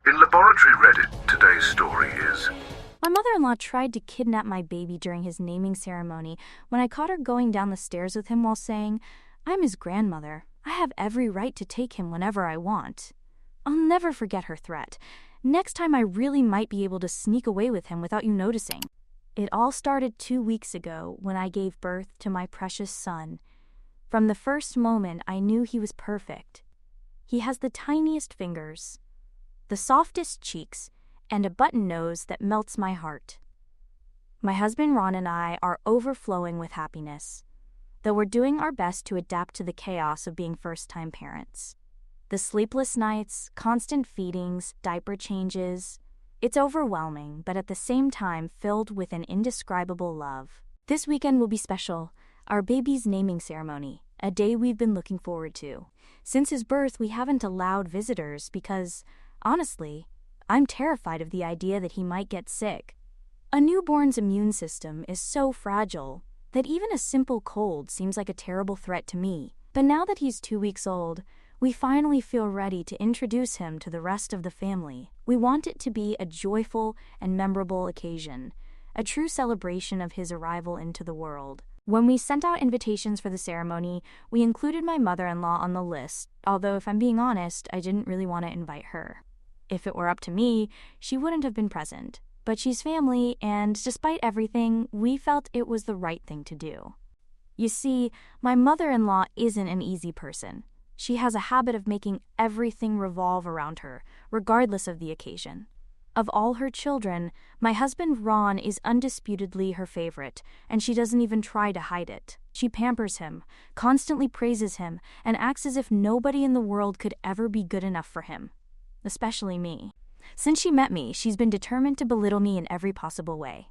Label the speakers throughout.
Speaker 1: In Laboratory Reddit, today's story is...
Speaker 2: My mother-in-law tried to kidnap my baby during his naming ceremony when I caught her going down the stairs with him while saying, "I'm his grandmother. I have every right to take him whenever I want." I'll never forget her threat. Next time I really might be able to sneak away with him without you noticing. It all started 2 weeks ago when I gave birth to my precious son. From the first moment, I knew he was perfect. He has the tiniest fingers, the softest cheeks, and a button nose that melts my heart. My husband Ron and I are overflowing with happiness, though we're doing our best to adapt to the chaos of being first-time parents. The sleepless nights, constant feedings, diaper changes. It's overwhelming, but at the same time filled with an indescribable love. This weekend will be special, our baby's naming ceremony, a day we've been looking forward to. Since his birth, we haven't allowed visitors because, honestly, I'm terrified of the idea that he might get sick. A newborn's immune system is so fragile that even a simple cold seems like a terrible threat to me. But now that he's 2 weeks old, we finally feel ready to introduce him to the rest of the family. We want it to be a joyful and memorable occasion, a true celebration of his arrival into the world. When we sent out invitations for the ceremony, we included my mother-in-law on the list, although if I'm being honest, I didn't really want to invite her. If it were up to me, she wouldn't have been present. But she's family, and despite everything, we felt it was the right thing to do. You see, my mother-in-law isn't an easy person. She has a habit of making everything revolve around her, regardless of the occasion. Of all her children, my husband Ron is undisputedly her favorite, and she doesn't even try to hide it. She pampers him, constantly praises him, and acts as if nobody in the world could ever be good enough for him. Especially me. Since she met me, she's been determined to belittle me in every possible way.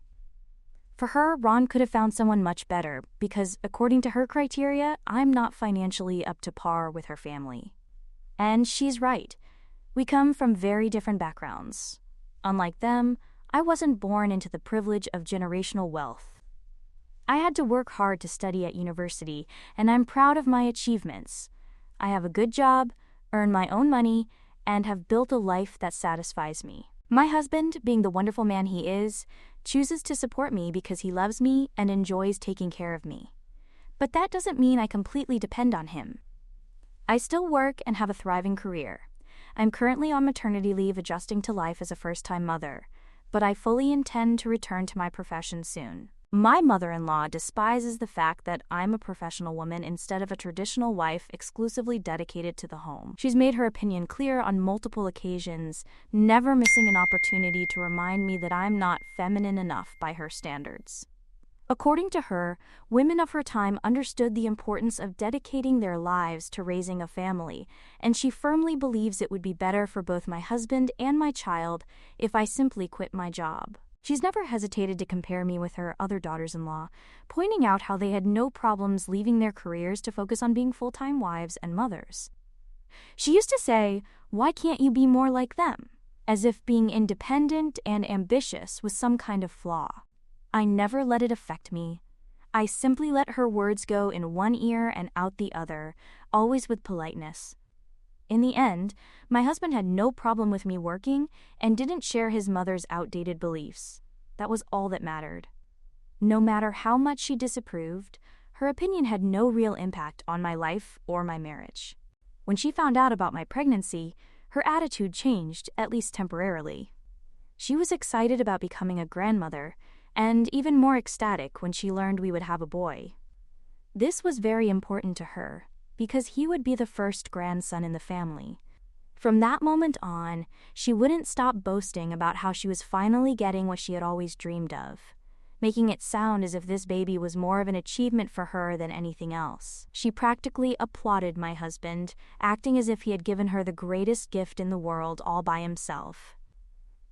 Speaker 2: For her, Ron could have found someone much better because, according to her criteria, I'm not financially up to par with her family. And she's right. We come from very different backgrounds. Unlike them, I wasn't born into the privilege of generational wealth. I had to work hard to study at university, and I'm proud of my achievements. I have a good job, earn my own money, and have built a life that satisfies me. My husband, being the wonderful man he is, chooses to support me because he loves me and enjoys taking care of me. But that doesn't mean I completely depend on him. I still work and have a thriving career. I'm currently on maternity leave adjusting to life as a first-time mother, but I fully intend to return to my profession soon. My mother-in-law despises the fact that I'm a professional woman instead of a traditional wife exclusively dedicated to the home. She's made her opinion clear on multiple occasions, never missing an opportunity to remind me that I'm not feminine enough by her standards. According to her, women of her time understood the importance of dedicating their lives to raising a family, and she firmly believes it would be better for both my husband and my child if I simply quit my job. She's never hesitated to compare me with her other daughters-in-law, pointing out how they had no problems leaving their careers to focus on being full-time wives and mothers. She used to say, "Why can't you be more like them?" as if being independent and ambitious was some kind of flaw. I never let it affect me. I simply let her words go in one ear and out the other, always with politeness. In the end, my husband had no problem with me working and didn't share his mother's outdated beliefs. That was all that mattered. No matter how much she disapproved, her opinion had no real impact on my life or my marriage. When she found out about my pregnancy, her attitude changed, at least temporarily. She was excited about becoming a grandmother, and even more ecstatic when she learned we would have a boy. This was very important to her, because he would be the first grandson in the family. From that moment on, she wouldn't stop boasting about how she was finally getting what she had always dreamed of, making it sound as if this baby was more of an achievement for her than anything else. She practically applauded my husband, acting as if he had given her the greatest gift in the world all by himself.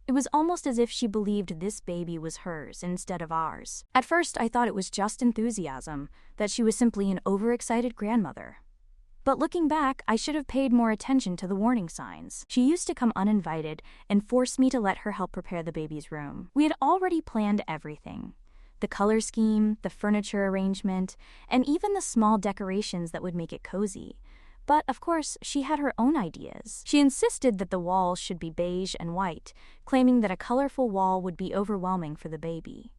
Speaker 2: It was almost as if she believed this baby was hers instead of ours. At first, I thought it was just enthusiasm, that she was simply an overexcited grandmother. But looking back, I should have paid more attention to the warning signs. She used to come uninvited and force me to let her help prepare the baby's room. We had already planned everything. The color scheme, the furniture arrangement, and even the small decorations that would make it cozy. But, of course, she had her own ideas. She insisted that the walls should be beige and white, claiming that a colorful wall would be overwhelming for the baby.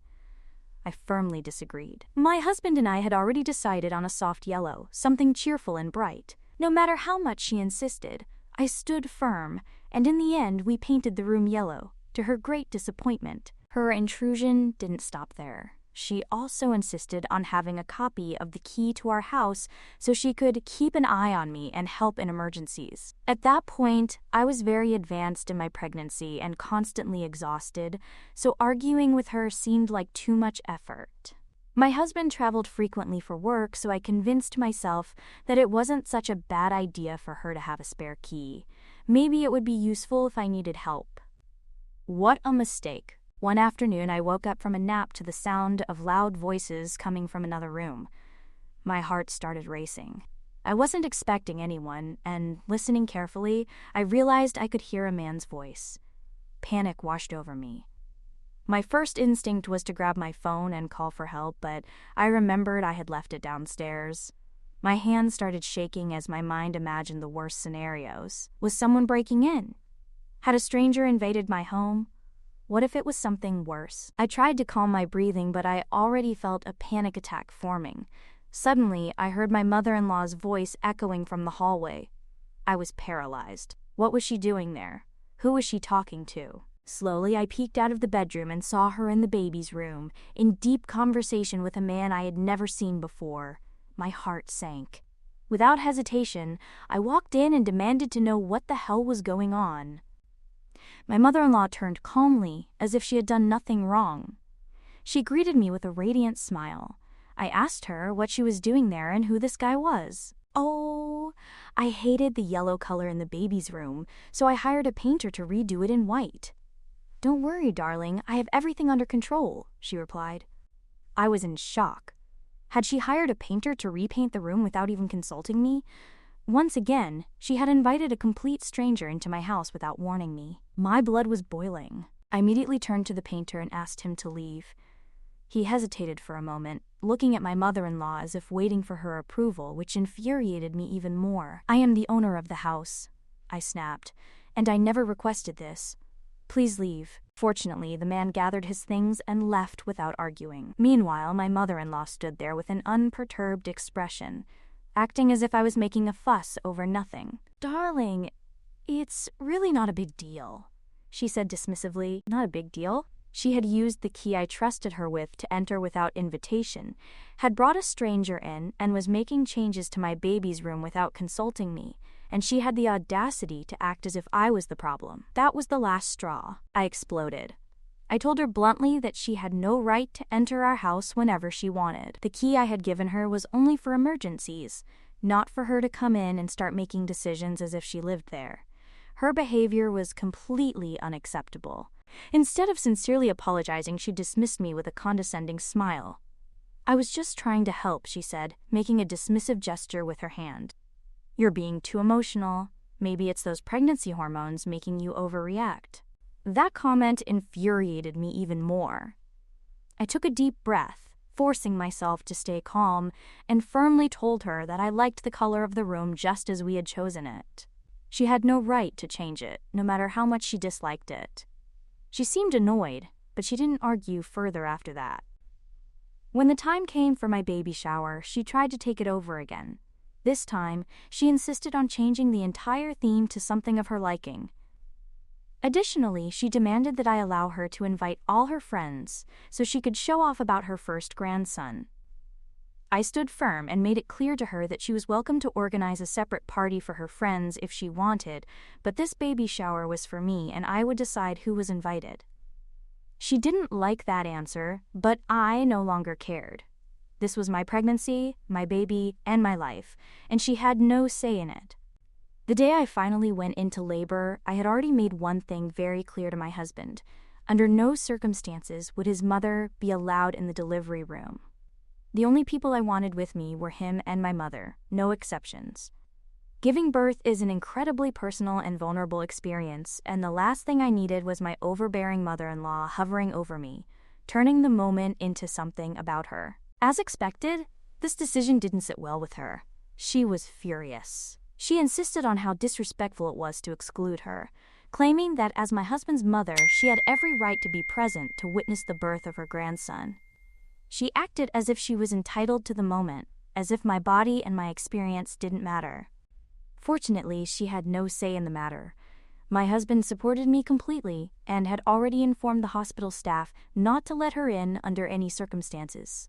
Speaker 2: I firmly disagreed. My husband and I had already decided on a soft yellow, something cheerful and bright. No matter how much she insisted, I stood firm, and in the end we painted the room yellow, to her great disappointment. Her intrusion didn't stop there. She also insisted on having a copy of the key to our house so she could keep an eye on me and help in emergencies. At that point, I was very advanced in my pregnancy and constantly exhausted, so arguing with her seemed like too much effort. My husband traveled frequently for work, so I convinced myself that it wasn't such a bad idea for her to have a spare key. Maybe it would be useful if I needed help. What a mistake. One afternoon, I woke up from a nap to the sound of loud voices coming from another room. My heart started racing. I wasn't expecting anyone, and listening carefully, I realized I could hear a man's voice. Panic washed over me. My first instinct was to grab my phone and call for help, but I remembered I had left it downstairs. My hands started shaking as my mind imagined the worst scenarios. Was someone breaking in? Had a stranger invaded my home? What if it was something worse? I tried to calm my breathing, but I already felt a panic attack forming. Suddenly, I heard my mother-in-law's voice echoing from the hallway. I was paralyzed. What was she doing there? Who was she talking to? Slowly, I peeked out of the bedroom and saw her in the baby's room, in deep conversation with a man I had never seen before. My heart sank. Without hesitation, I walked in and demanded to know what the hell was going on. My mother-in-law turned calmly, as if she had done nothing wrong. She greeted me with a radiant smile. I asked her what she was doing there and who this guy was. Oh, I hated the yellow color in the baby's room, so I hired a painter to redo it in white. Don't worry, darling, I have everything under control, she replied. I was in shock. Had she hired a painter to repaint the room without even consulting me? Once again, she had invited a complete stranger into my house without warning me. My blood was boiling. I immediately turned to the painter and asked him to leave. He hesitated for a moment, looking at my mother-in-law as if waiting for her approval, which infuriated me even more. I am the owner of the house, I snapped, and I never requested this. Please leave. Fortunately, the man gathered his things and left without arguing. Meanwhile, my mother-in-law stood there with an unperturbed expression, acting as if I was making a fuss over nothing. Darling, it's really not a big deal, she said dismissively. Not a big deal? She had used the key I trusted her with to enter without invitation, had brought a stranger in, and was making changes to my baby's room without consulting me, and she had the audacity to act as if I was the problem. That was the last straw. I exploded. I told her bluntly that she had no right to enter our house whenever she wanted. The key I had given her was only for emergencies, not for her to come in and start making decisions as if she lived there. Her behavior was completely unacceptable. Instead of sincerely apologizing, she dismissed me with a condescending smile. I was just trying to help, she said, making a dismissive gesture with her hand. You're being too emotional. Maybe it's those pregnancy hormones making you overreact. That comment infuriated me even more. I took a deep breath, forcing myself to stay calm, and firmly told her that I liked the color of the room just as we had chosen it. She had no right to change it, no matter how much she disliked it. She seemed annoyed, but she didn't argue further after that. When the time came for my baby shower, she tried to take it over again. This time, she insisted on changing the entire theme to something of her liking. Additionally, she demanded that I allow her to invite all her friends so she could show off about her first grandson. I stood firm and made it clear to her that she was welcome to organize a separate party for her friends if she wanted, but this baby shower was for me and I would decide who was invited. She didn't like that answer, but I no longer cared. This was my pregnancy, my baby, and my life, and she had no say in it. The day I finally went into labor, I had already made one thing very clear to my husband. Under no circumstances would his mother be allowed in the delivery room. The only people I wanted with me were him and my mother, no exceptions. Giving birth is an incredibly personal and vulnerable experience, and the last thing I needed was my overbearing mother-in-law hovering over me, turning the moment into something about her. As expected, this decision didn't sit well with her. She was furious. She insisted on how disrespectful it was to exclude her, claiming that as my husband's mother, she had every right to be present to witness the birth of her grandson. She acted as if she was entitled to the moment, as if my body and my experience didn't matter. Fortunately, she had no say in the matter. My husband supported me completely and had already informed the hospital staff not to let her in under any circumstances.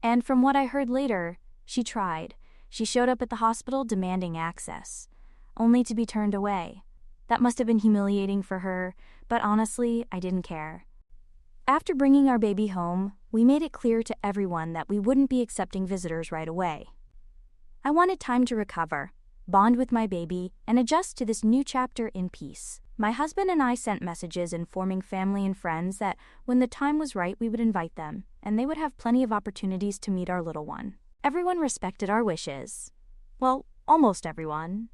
Speaker 2: And from what I heard later, she tried. She showed up at the hospital demanding access, only to be turned away. That must have been humiliating for her, but honestly, I didn't care. After bringing our baby home, we made it clear to everyone that we wouldn't be accepting visitors right away. I wanted time to recover, bond with my baby, and adjust to this new chapter in peace. My husband and I sent messages informing family and friends that when the time was right, we would invite them, and they would have plenty of opportunities to meet our little one. Everyone respected our wishes. Well, almost everyone.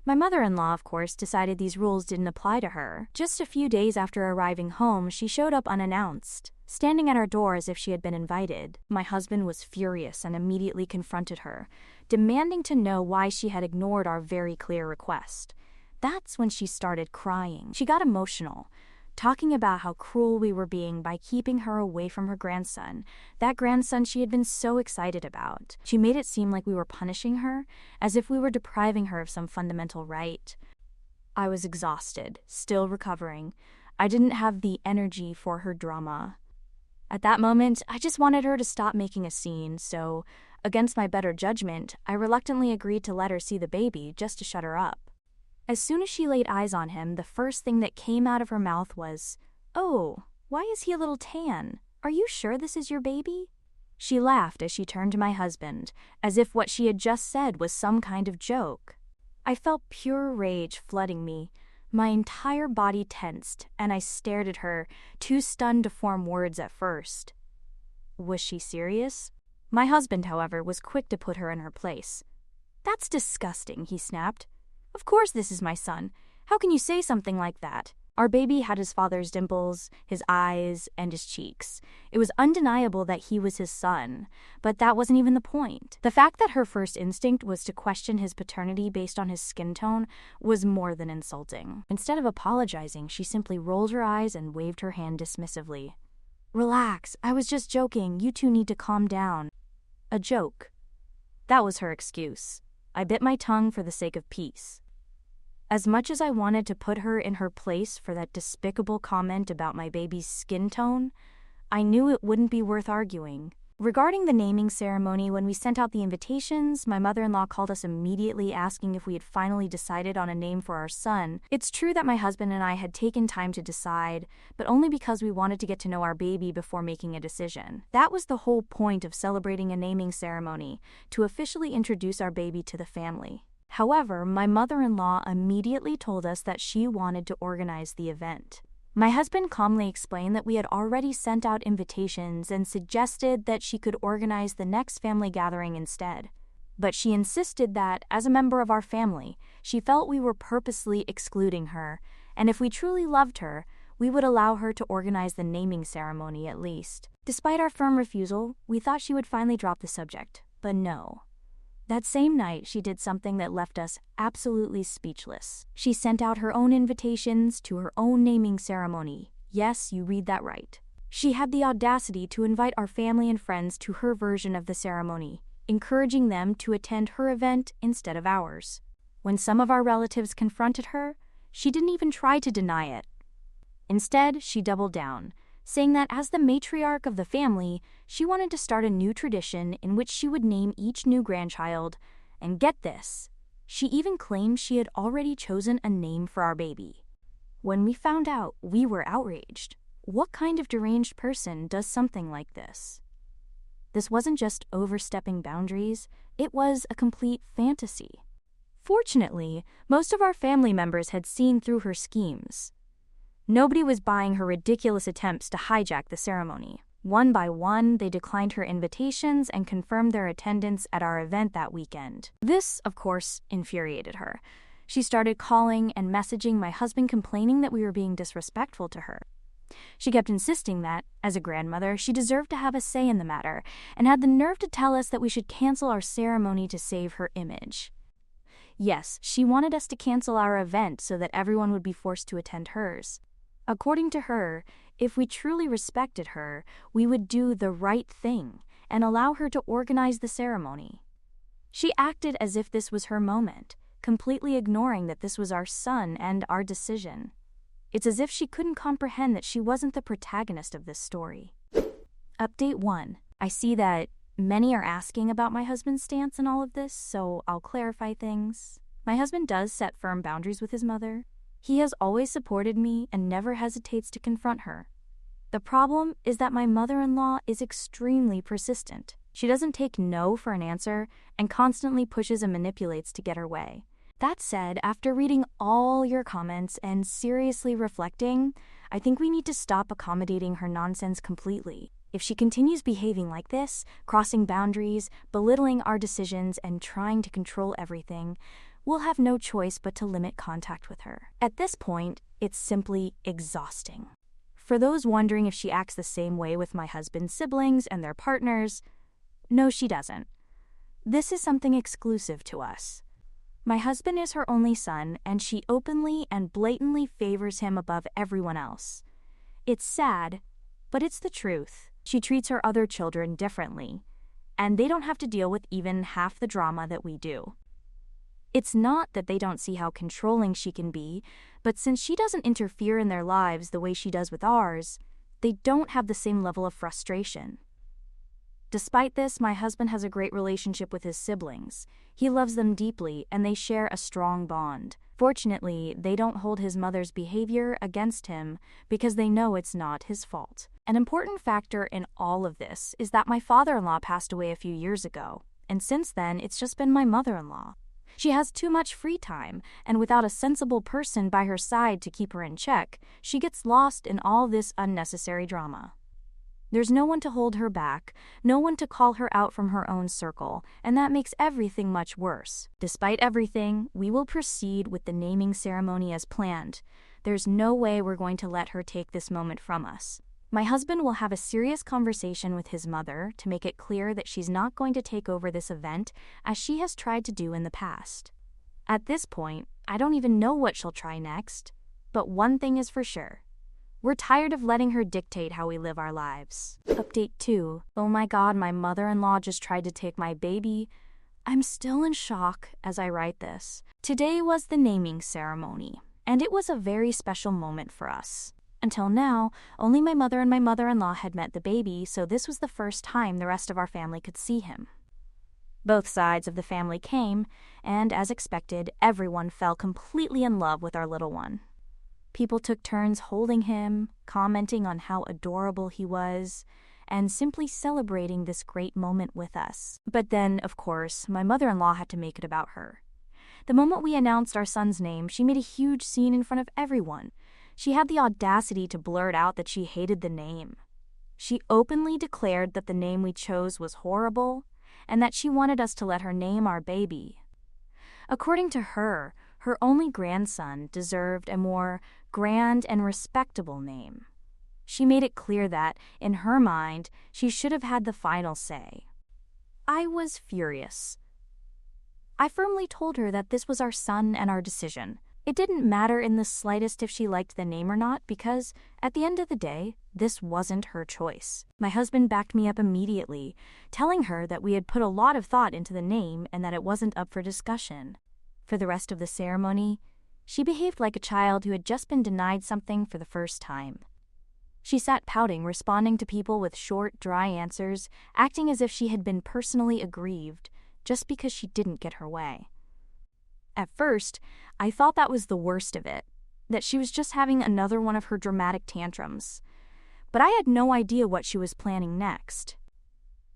Speaker 2: My mother-in-law, of course, decided these rules didn't apply to her. Just a few days after arriving home, she showed up unannounced, standing at our door as if she had been invited. My husband was furious and immediately confronted her, demanding to know why she had ignored our very clear request. That's when she started crying. She got emotional, talking about how cruel we were being by keeping her away from her grandson, that grandson she had been so excited about. She made it seem like we were punishing her, as if we were depriving her of some fundamental right. I was exhausted, still recovering. I didn't have the energy for her drama. At that moment, I just wanted her to stop making a scene, so, against my better judgment, I reluctantly agreed to let her see the baby just to shut her up. As soon as she laid eyes on him, the first thing that came out of her mouth was, "Oh, why is he a little tan? Are you sure this is your baby?" She laughed as she turned to my husband, as if what she had just said was some kind of joke. I felt pure rage flooding me. My entire body tensed, and I stared at her, too stunned to form words at first. Was she serious? My husband, however, was quick to put her in her place. "That's disgusting," he snapped. "Of course this is my son. How can you say something like that?" Our baby had his father's dimples, his eyes, and his cheeks. It was undeniable that he was his son, but that wasn't even the point. The fact that her first instinct was to question his paternity based on his skin tone was more than insulting. Instead of apologizing, she simply rolled her eyes and waved her hand dismissively. "Relax, I was just joking. You two need to calm down." A joke. That was her excuse. I bit my tongue for the sake of peace. As much as I wanted to put her in her place for that despicable comment about my baby's skin tone, I knew it wouldn't be worth arguing. Regarding the naming ceremony, when we sent out the invitations, my mother-in-law called us immediately asking if we had finally decided on a name for our son. It's true that my husband and I had taken time to decide, but only because we wanted to get to know our baby before making a decision. That was the whole point of celebrating a naming ceremony, to officially introduce our baby to the family. However, my mother-in-law immediately told us that she wanted to organize the event. My husband calmly explained that we had already sent out invitations and suggested that she could organize the next family gathering instead. But she insisted that, as a member of our family, she felt we were purposely excluding her, and if we truly loved her, we would allow her to organize the naming ceremony at least. Despite our firm refusal, we thought she would finally drop the subject, but no. That same night, she did something that left us absolutely speechless. She sent out her own invitations to her own naming ceremony. Yes, you read that right. She had the audacity to invite our family and friends to her version of the ceremony, encouraging them to attend her event instead of ours. When some of our relatives confronted her, she didn't even try to deny it. Instead, she doubled down, saying that as the matriarch of the family, she wanted to start a new tradition in which she would name each new grandchild, and get this, she even claimed she had already chosen a name for our baby. When we found out, we were outraged. What kind of deranged person does something like this? This wasn't just overstepping boundaries, it was a complete fantasy. Fortunately, most of our family members had seen through her schemes. Nobody was buying her ridiculous attempts to hijack the ceremony. One by one, they declined her invitations and confirmed their attendance at our event that weekend. This, of course, infuriated her. She started calling and messaging my husband complaining that we were being disrespectful to her. She kept insisting that, as a grandmother, she deserved to have a say in the matter, and had the nerve to tell us that we should cancel our ceremony to save her image. Yes, she wanted us to cancel our event so that everyone would be forced to attend hers. According to her, if we truly respected her, we would do the right thing and allow her to organize the ceremony. She acted as if this was her moment, completely ignoring that this was our son and our decision. It's as if she couldn't comprehend that she wasn't the protagonist of this story. Update 1. I see that many are asking about my husband's stance in all of this, so I'll clarify things. My husband does set firm boundaries with his mother. He has always supported me and never hesitates to confront her. The problem is that my mother-in-law is extremely persistent. She doesn't take no for an answer and constantly pushes and manipulates to get her way. That said, after reading all your comments and seriously reflecting, I think we need to stop accommodating her nonsense completely. If she continues behaving like this, crossing boundaries, belittling our decisions, and trying to control everything, we'll have no choice but to limit contact with her. At this point, it's simply exhausting. For those wondering if she acts the same way with my husband's siblings and their partners, no, she doesn't. This is something exclusive to us. My husband is her only son, and she openly and blatantly favors him above everyone else. It's sad, but it's the truth. She treats her other children differently, and they don't have to deal with even half the drama that we do. It's not that they don't see how controlling she can be, but since she doesn't interfere in their lives the way she does with ours, they don't have the same level of frustration. Despite this, my husband has a great relationship with his siblings. He loves them deeply, and they share a strong bond. Fortunately, they don't hold his mother's behavior against him because they know it's not his fault. An important factor in all of this is that my father-in-law passed away a few years ago, and since then, it's just been my mother-in-law. She has too much free time, and without a sensible person by her side to keep her in check, she gets lost in all this unnecessary drama. There's no one to hold her back, no one to call her out from her own circle, and that makes everything much worse. Despite everything, we will proceed with the naming ceremony as planned. There's no way we're going to let her take this moment from us. My husband will have a serious conversation with his mother to make it clear that she's not going to take over this event as she has tried to do in the past. At this point, I don't even know what she'll try next, but one thing is for sure. We're tired of letting her dictate how we live our lives. Update 2. Oh my god, my mother-in-law just tried to take my baby. I'm still in shock as I write this. Today was the naming ceremony, and it was a very special moment for us. Until now, only my mother and my mother-in-law had met the baby, so this was the first time the rest of our family could see him. Both sides of the family came, and as expected, everyone fell completely in love with our little one. People took turns holding him, commenting on how adorable he was, and simply celebrating this great moment with us. But then, of course, my mother-in-law had to make it about her. The moment we announced our son's name, she made a huge scene in front of everyone. She had the audacity to blurt out that she hated the name. She openly declared that the name we chose was horrible, and that she wanted us to let her name our baby. According to her, her only grandson deserved a more grand and respectable name. She made it clear that, in her mind, she should have had the final say. I was furious. I firmly told her that this was our son and our decision. It didn't matter in the slightest if she liked the name or not because, at the end of the day, this wasn't her choice. My husband backed me up immediately, telling her that we had put a lot of thought into the name and that it wasn't up for discussion. For the rest of the ceremony, she behaved like a child who had just been denied something for the first time. She sat pouting, responding to people with short, dry answers, acting as if she had been personally aggrieved just because she didn't get her way. At first, I thought that was the worst of it, that she was just having another one of her dramatic tantrums. But I had no idea what she was planning next.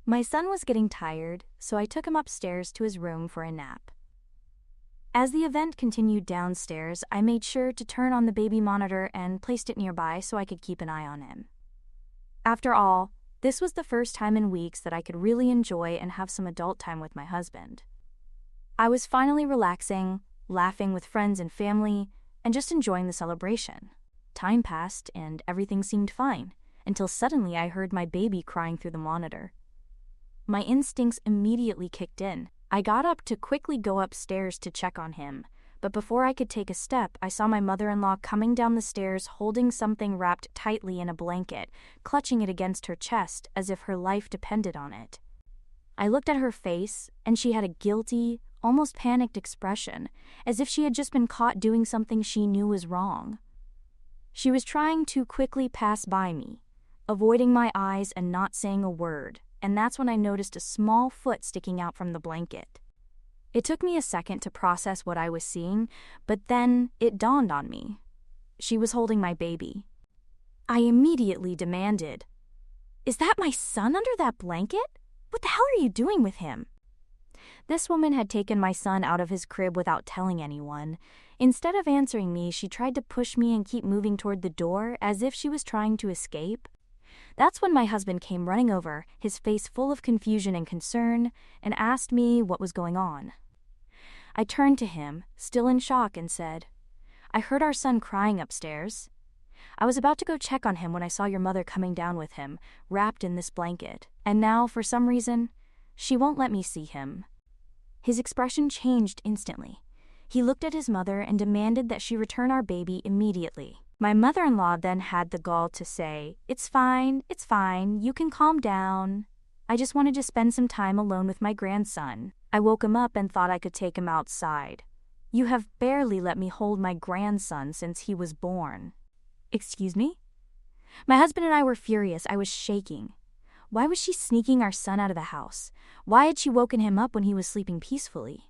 Speaker 2: My son was getting tired, so I took him upstairs to his room for a nap. As the event continued downstairs, I made sure to turn on the baby monitor and placed it nearby so I could keep an eye on him. After all, this was the first time in weeks that I could really enjoy and have some adult time with my husband. I was finally relaxing, laughing with friends and family, and just enjoying the celebration. Time passed and everything seemed fine, until suddenly I heard my baby crying through the monitor. My instincts immediately kicked in. I got up to quickly go upstairs to check on him, but before I could take a step, I saw my mother-in-law coming down the stairs holding something wrapped tightly in a blanket, clutching it against her chest as if her life depended on it. I looked at her face, and she had a guilty, almost panicked expression, as if she had just been caught doing something she knew was wrong. She was trying to quickly pass by me, avoiding my eyes and not saying a word, and that's when I noticed a small foot sticking out from the blanket. It took me a second to process what I was seeing, but then it dawned on me. She was holding my baby. I immediately demanded, "Is that my son under that blanket? What the hell are you doing with him?" This woman had taken my son out of his crib without telling anyone. Instead of answering me, she tried to push me and keep moving toward the door as if she was trying to escape. That's when my husband came running over, his face full of confusion and concern, and asked me what was going on. I turned to him, still in shock, and said, "I heard our son crying upstairs. I was about to go check on him when I saw your mother coming down with him, wrapped in this blanket, and now, for some reason, she won't let me see him." His expression changed instantly. He looked at his mother and demanded that she return our baby immediately. My mother-in-law then had the gall to say, it's fine, you can calm down. I just wanted to spend some time alone with my grandson. I woke him up and thought I could take him outside. You have barely let me hold my grandson since he was born." "Excuse me?" My husband and I were furious. I was shaking. Why was she sneaking our son out of the house? Why had she woken him up when he was sleeping peacefully?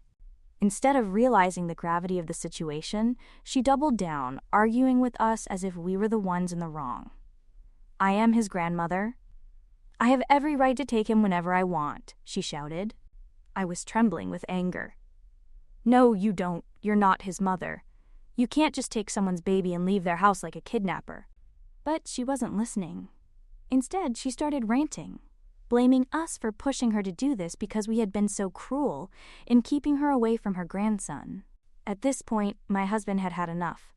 Speaker 2: Instead of realizing the gravity of the situation, she doubled down, arguing with us as if we were the ones in the wrong. "I am his grandmother. I have every right to take him whenever I want," she shouted. I was trembling with anger. "No, you don't. You're not his mother. You can't just take someone's baby and leave their house like a kidnapper." But she wasn't listening. Instead, she started ranting, blaming us for pushing her to do this because we had been so cruel in keeping her away from her grandson. At this point, my husband had had enough.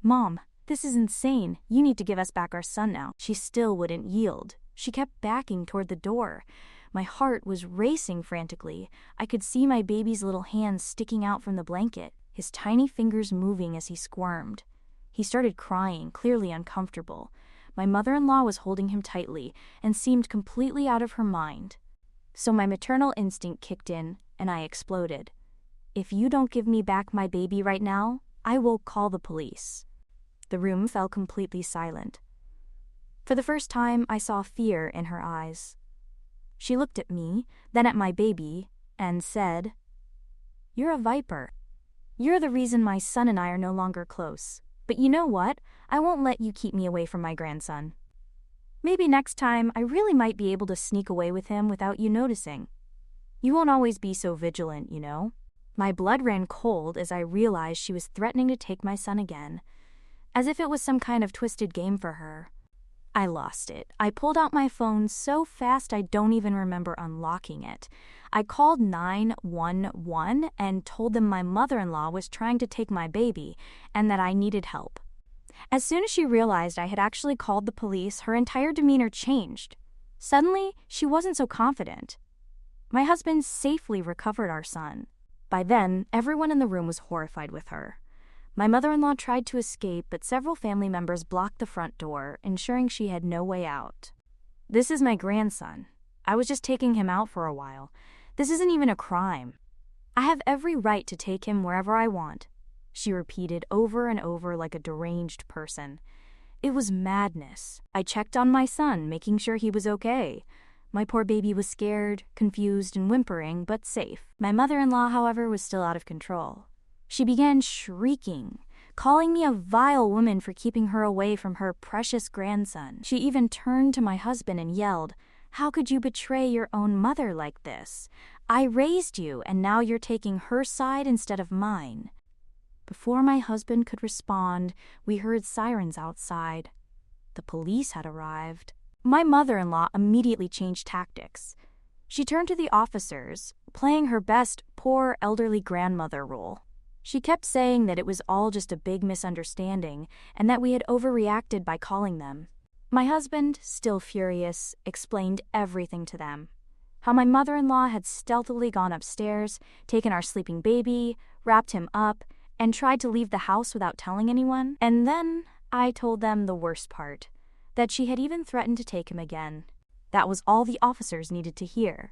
Speaker 2: "Mom, this is insane. You need to give us back our son now." She still wouldn't yield. She kept backing toward the door. My heart was racing frantically. I could see my baby's little hands sticking out from the blanket, his tiny fingers moving as he squirmed. He started crying, clearly uncomfortable. My mother-in-law was holding him tightly and seemed completely out of her mind. So my maternal instinct kicked in, and I exploded. "If you don't give me back my baby right now, I will call the police." The room fell completely silent. For the first time, I saw fear in her eyes. She looked at me, then at my baby, and said, "You're a viper. You're the reason my son and I are no longer close. But you know what? I won't let you keep me away from my grandson. Maybe next time I really might be able to sneak away with him without you noticing. You won't always be so vigilant, you know." My blood ran cold as I realized she was threatening to take my son again, as if it was some kind of twisted game for her. I lost it. I pulled out my phone so fast I don't even remember unlocking it. I called 911 and told them my mother-in-law was trying to take my baby and that I needed help. As soon as she realized I had actually called the police, her entire demeanor changed. Suddenly, she wasn't so confident. My husband safely recovered our son. By then, everyone in the room was horrified with her. My mother-in-law tried to escape, but several family members blocked the front door, ensuring she had no way out. "This is my grandson. I was just taking him out for a while. This isn't even a crime. I have every right to take him wherever I want," she repeated over and over like a deranged person. It was madness. I checked on my son, making sure he was okay. My poor baby was scared, confused, and whimpering, but safe. My mother-in-law, however, was still out of control. She began shrieking, calling me a vile woman for keeping her away from her precious grandson. She even turned to my husband and yelled, "How could you betray your own mother like this? I raised you, and now you're taking her side instead of mine." Before my husband could respond, we heard sirens outside. The police had arrived. My mother-in-law immediately changed tactics. She turned to the officers, playing her best poor elderly grandmother role. She kept saying that it was all just a big misunderstanding and that we had overreacted by calling them. My husband, still furious, explained everything to them. how my mother-in-law had stealthily gone upstairs, taken our sleeping baby, wrapped him up, and tried to leave the house without telling anyone. And then I told them the worst part, that she had even threatened to take him again. That was all the officers needed to hear.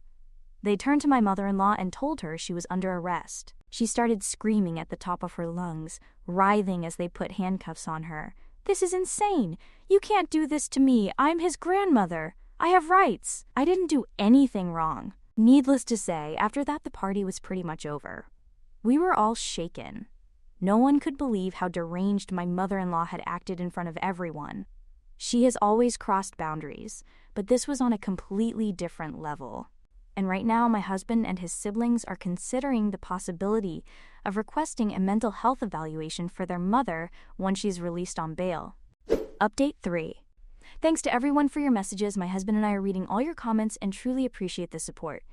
Speaker 2: They turned to my mother-in-law and told her she was under arrest. She started screaming at the top of her lungs, writhing as they put handcuffs on her. "This is insane! You can't do this to me! I'm his grandmother! I have rights! I didn't do anything wrong." Needless to say, after that the party was pretty much over. We were all shaken. No one could believe how deranged my mother-in-law had acted in front of everyone. She has always crossed boundaries, but this was on a completely different level. And right now, my husband and his siblings are considering the possibility of requesting a mental health evaluation for their mother once she's released on bail. Update 3. Thanks to everyone for your messages. My husband and I are reading all your comments and truly appreciate the support.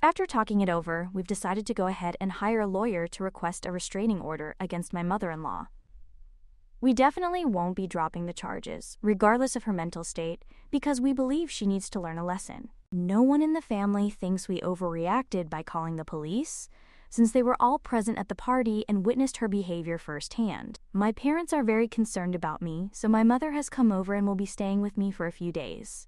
Speaker 2: After talking it over, we've decided to go ahead and hire a lawyer to request a restraining order against my mother-in-law. We definitely won't be dropping the charges, regardless of her mental state, because we believe she needs to learn a lesson. No one in the family thinks we overreacted by calling the police, since they were all present at the party and witnessed her behavior firsthand. My parents are very concerned about me, so my mother has come over and will be staying with me for a few days.